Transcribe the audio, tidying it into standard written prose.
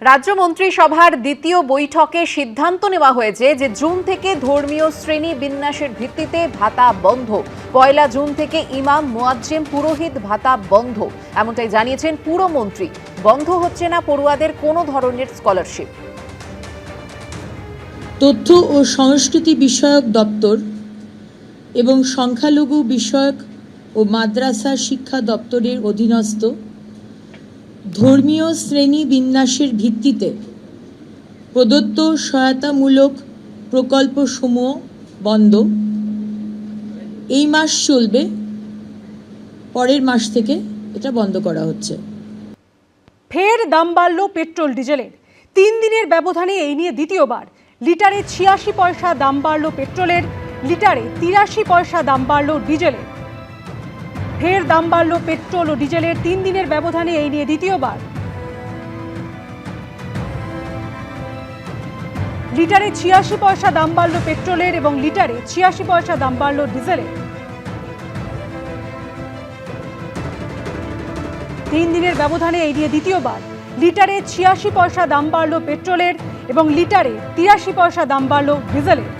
রাজ্য মন্ত্রিসভার দ্বিতীয় বৈঠকে সিদ্ধান্ত নেওয়া হয়েছে যে জুন থেকে ধর্মীয় শ্রেণী বিন্যাসের ভিত্তিতে ভাতা বন্ধ। ১ জুন থেকে ইমাম, মুয়াজ্জিম, পুরোহিত ভাতা বন্ধ, এমনটাই জানিয়েছেন পুরমন্ত্রী। বন্ধ হচ্ছে না পড়ুয়াদের কোনো ধরনের স্কলারশিপ। তথ্য ও সংস্কৃতি বিষয়ক দপ্তর এবং সংখ্যালঘু বিষয়ক ও মাদ্রাসা শিক্ষা দপ্তরের অধীনস্থ ধর্মীয় শ্রেণী বিন্যাসের ভিত্তিতে প্রদত্ত সহায়তামূলক প্রকল্পসমূহ বন্ধ। এই মাস চলবে, পরের মাস থেকে এটা বন্ধ করা হচ্ছে। ফের দাম বাড়ল পেট্রোল ডিজেলের। 3 দিনের ব্যবধানে এই নিয়ে দ্বিতীয়বার। লিটারে 86 পয়সা দাম বাড়ল পেট্রোলের, লিটারে 83 পয়সা দাম বাড়ল ডিজেলের। ফের দাম বাড়ল পেট্রোল ও ডিজেলের 3 দিনের ব্যবধানে এই নিয়ে দ্বিতীয়বার। লিটারে 86 পয়সা দাম বাড়ল পেট্রোলের এবং লিটারে 86 পয়সা দাম বাড়ল ডিজেলের। 3 দিনের ব্যবধানে এই নিয়ে দ্বিতীয়বার। লিটারে 86 পয়সা দাম বাড়ল পেট্রোলের এবং লিটারে 83 পয়সা দাম বাড়ল ডিজেলের।